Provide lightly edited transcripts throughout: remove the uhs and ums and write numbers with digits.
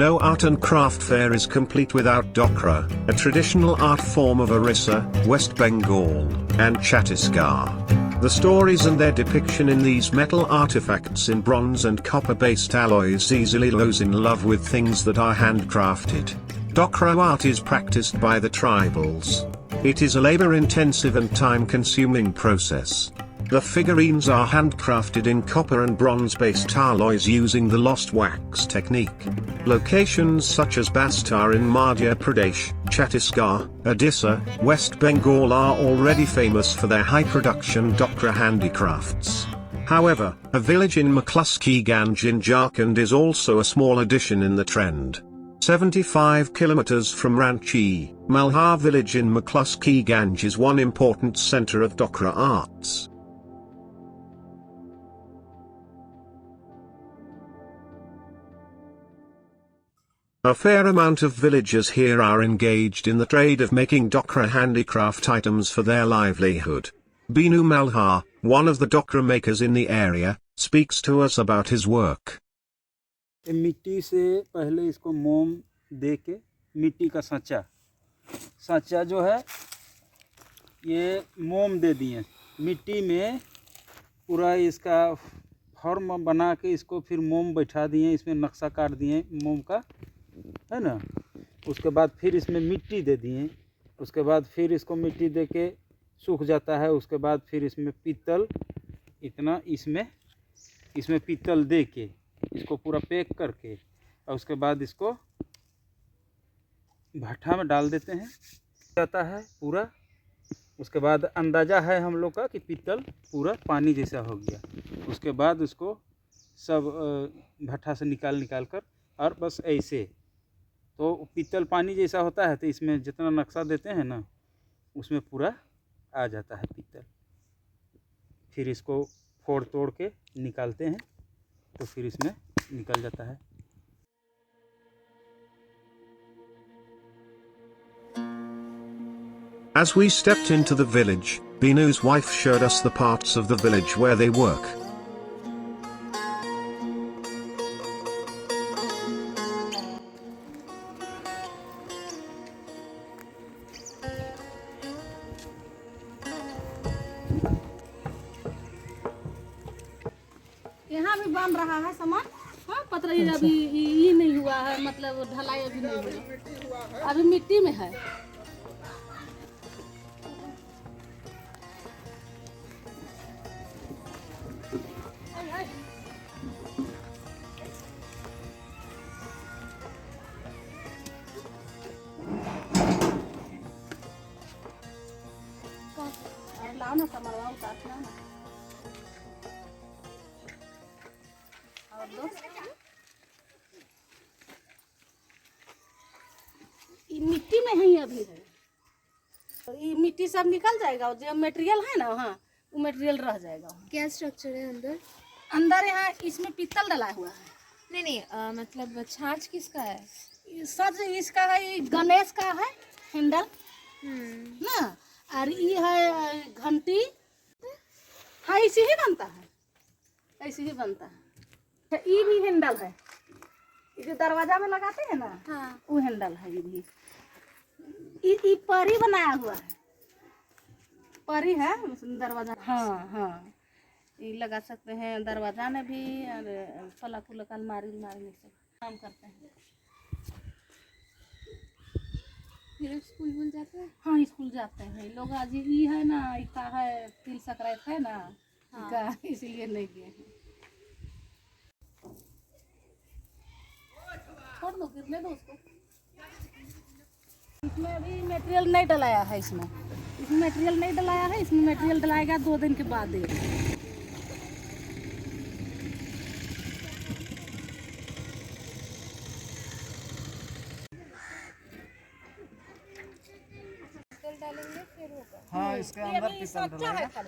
No art and craft fair is complete without Dokra, a traditional art form of Orissa, West Bengal, and Chhattisgarh. The stories and their depiction in these metal artifacts in bronze and copper-based alloys easily those in love with things that are handcrafted. Dokra art is practiced by the tribals. It is a labor-intensive and time-consuming process. The figurines are handcrafted in copper and bronze-based alloys using the lost wax technique. Locations such as Bastar in Madhya Pradesh, Chhattisgarh, Odisha, West Bengal are already famous for their high-production Dokra handicrafts. However, a village in Mccluskieganj in Jharkhand is also a small addition in the trend. 75 kilometers from Ranchi, Malhar Village in Mccluskieganj is one important center of Dokra arts. A fair amount of villagers here are engaged in the trade of making Dokra handicraft items for their livelihood. Binu Malhar, one of the Dokra makers in the area, speaks to us about his work. मिट्टी से पहले इसको मोम दे के मिट्टी का सांचा जो है ये मोम दे दिए मिट्टी में पूरा इसका फॉर्म बना के इसको फिर मोम बैठा दिए इसमें नक्शा काट दिए मोम का है ना। उसके बाद फिर इसमें मिट्टी दे दिए उसके बाद फिर इसको मिट्टी दे के सूख जाता है। उसके बाद फिर इसमें पीतल इतना इसमें पीतल दे के इसको पूरा पैक करके और उसके बाद इसको भट्ठा में डाल देते हैं जाता है पूरा। उसके बाद अंदाज़ा है हम लोग का कि पीतल पूरा पानी जैसा हो गया। उसके बाद उसको सब भट्ठा से निकाल कर और बस ऐसे तो पीतल पानी जैसा होता है तो इसमें जितना नक्शा देते हैं ना उसमें पूरा आ जाता है पीतल। फिर इसको फोड़ तोड़ के निकालते हैं तो फिर इसमें निकल जाता है। As we stepped into the village, Binu's wife showed us the parts of the village where they work. यहाँ भी बन रहा है सामान। हाँ पतरही अभी ये नहीं हुआ है मतलब ढलाई अभी नहीं हुआ अभी मिट्टी में है। लाओ ना सामान उतारना ना मिट्टी में ही अभी है तो ये मिट्टी सब निकल जाएगा और जो मटेरियल है ना हाँ वो मटेरियल रह जाएगा। क्या स्ट्रक्चर है अंदर यहाँ इसमें पीतल डला हुआ है। नहीं मतलब छाछ किसका है? सच इसका है ये गणेश का है हैंडल ना और ये है घंटी हाँ ऐसे ही बनता है ऐसे ही बनता है। ये भी हैंडल है ये जो दरवाजा में लगाते हैं ना हाँ वो हैंडल है। ये भी ये परी बनाया हुआ है परी है दरवाजा हाँ ये लगा सकते हैं दरवाजा में भी और फलक उलक अलमारी में सब काम करते हैं। फिर स्कूल जाते हैं? हाँ स्कूल जाते हैं लोग। आज ये है ना इसका है तिल संक्रांति है ना हाँ। इसीलिए नहीं गए हैं। छोड़ दो गिरने दो उसको। इसमें अभी मटेरियल नहीं डलाया है इसमें मटेरियल नहीं डलाया है। इसमें मटेरियल डलाएगा 2 दिन के बाद डालेंगे फिर होगा। हाँ इसके अंदर पीतल डलेगा।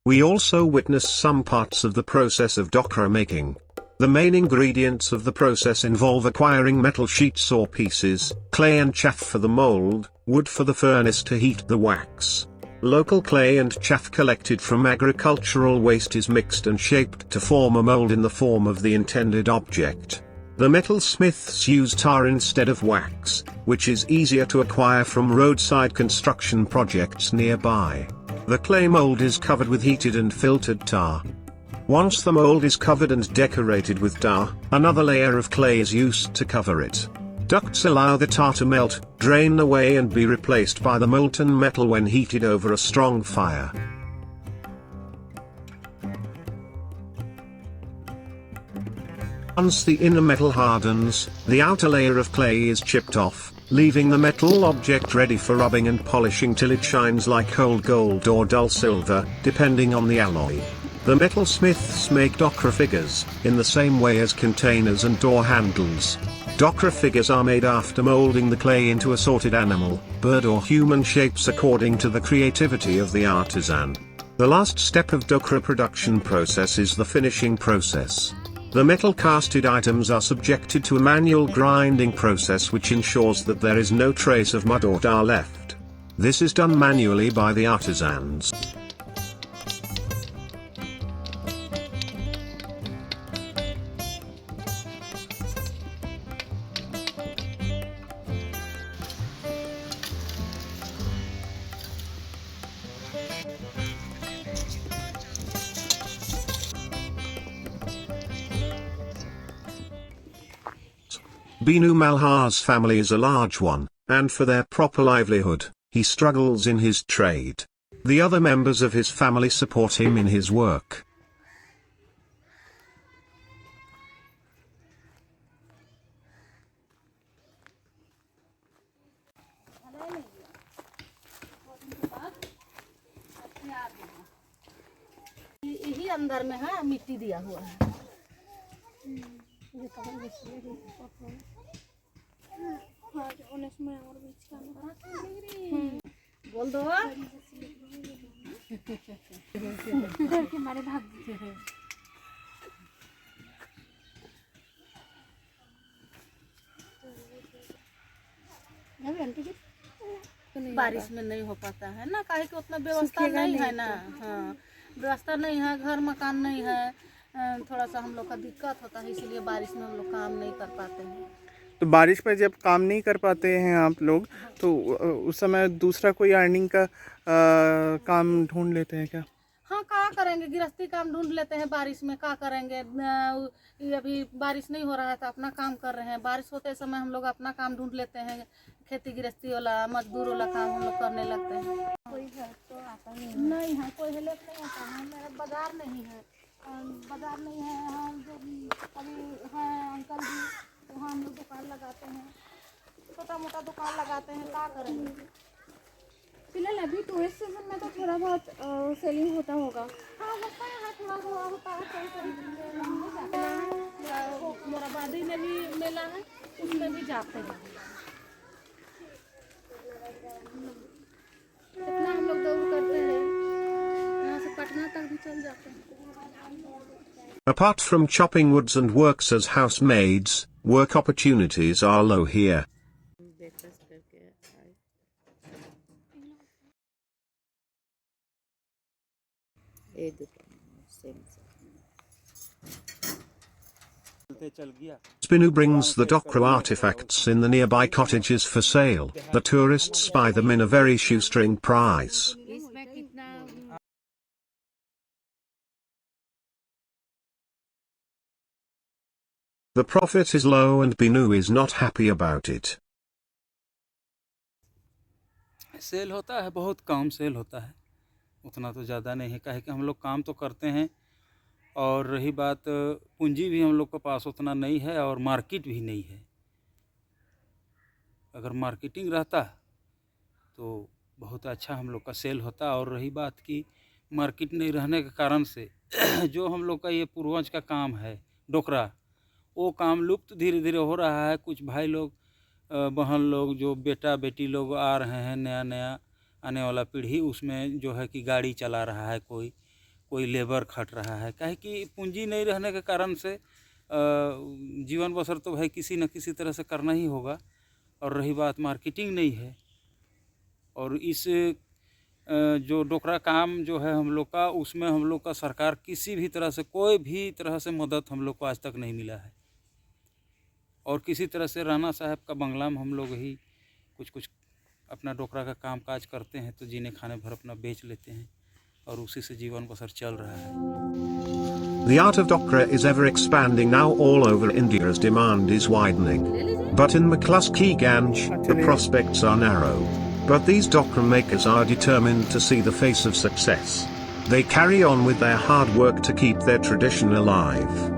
We also witnessed some parts of the process of Dokra making. The main ingredients of the process involve acquiring metal sheets or pieces, clay and chaff for the mold, wood for the furnace to heat the wax. Local clay and chaff collected from agricultural waste is mixed and shaped to form a mold in the form of the intended object. The metalsmiths use tar instead of wax, which is easier to acquire from roadside construction projects nearby. The clay mold is covered with heated and filtered tar. Once the mold is covered and decorated with tar, another layer of clay is used to cover it. Ducts allow the tar to melt, drain away and be replaced by the molten metal when heated over a strong fire. Once the inner metal hardens, the outer layer of clay is chipped off, leaving the metal object ready for rubbing and polishing till it shines like whole gold or dull silver, depending on the alloy. The metalsmiths make Dokra figures, in the same way as containers and door handles. Dokra figures are made after molding the clay into assorted animal, bird or human shapes according to the creativity of the artisan. The last step of Dokra production process is the finishing process. The metal casted items are subjected to a manual grinding process which ensures that there is no trace of mud or tar left. This is done manually by the artisans. Binu Malhar's family is a large one, and for their proper livelihood, he struggles in his trade. The other members of his family support him in his work. यही अंदर में है, मिट्टी दिया हुआ है। बोल दो डर के मारे भाग गए। बारिश में नहीं हो पाता है ना, काहे कि उतना व्यवस्था नहीं है ना। हाँ, व्यवस्था नहीं है, घर मकान नहीं है, थोड़ा सा हम लोग का दिक्कत होता है, इसीलिए बारिश में हम लोग काम नहीं कर पाते हैं। तो बारिश में जब काम नहीं कर पाते हैं आप लोग, तो उस समय दूसरा कोई अर्निंग का काम ढूंढ लेते हैं क्या? हाँ, क्या करेंगे, गृहस्थी काम ढूंढ लेते हैं बारिश में, क्या करेंगे। ये अभी बारिश नहीं हो रहा है तो अपना काम कर रहे हैं। बारिश होते समय हम लोग अपना काम ढूंढ लेते हैं, खेती गृहस्थी वाला, मजदूर वाला काम हम लोग करने लगते हैं। कोई है तो आता नहीं है, कोई हेल्प नहीं आता है। मेरा बाजार नहीं है, बाजार नहीं है। हम जो अभी हैं अंकल जी, वहाँ हम लोग दुकान लगाते हैं, छोटा मोटा दुकान लगाते हैं, क्या करेंगे। फिलहाल अभी टूरिस्ट सीजन में तो थोड़ा बहुत सेलिंग होता होगा। हाँ, होता है, थोड़ा होता है, मोराबादी में भी मेला है, उसमें भी जाते हैं। इतना हम लोग दौड़ करते हैं, यहाँ से पटना तक भी चल जाते हैं। Apart from chopping woods and works as housemaids, work opportunities are low here. Binu brings the Dokra artifacts in the nearby cottages for sale. The tourists buy them in a very shoestring price. The profit is low and Binu is not happy about it. Sale होता है, बहुत कम cell होता है, उतना तो ज़्यादा नहीं है। काहे कि हम लोग काम तो करते हैं, और रही बात पूंजी भी हम लोग के पास उतना नहीं है, और मार्केट भी नहीं है। अगर मार्केटिंग रहता तो बहुत अच्छा हम लोग का सेल होता। और रही बात कि मार्केट नहीं रहने के कारण से जो हम लोग का ये पूर्वज का काम है डोकरा, वो काम लुप्त धीरे धीरे हो रहा है। कुछ भाई लोग, बहन लोग, जो बेटा बेटी लोग आ रहे हैं, नया नया आने वाला पीढ़ी, उसमें जो है कि गाड़ी चला रहा है, कोई लेबर खट रहा है। काहे कि पूंजी नहीं रहने के कारण से जीवन बसर तो भाई किसी न किसी तरह से करना ही होगा। और रही बात मार्केटिंग नहीं है, और इस जो डोकरा काम जो है हम लोग का, उसमें हम लोग का सरकार किसी भी तरह से कोई भी तरह से मदद हम लोग को आज तक नहीं मिला है। और किसी तरह से राणा साहब का बंगला में हम लोग ही कुछ कुछ अपना डोकरा का काम काज करते हैं, तो जीने खाने भर अपना बेच लेते हैं और उसी से जीवन बसर चल रहा है। The art of Dokra is ever expanding now all over India as demand is widening. But in Mccluskieganj, the prospects are narrow. But these Dokra makers are determined to see the face of success. They carry on with their hard work to keep their tradition alive.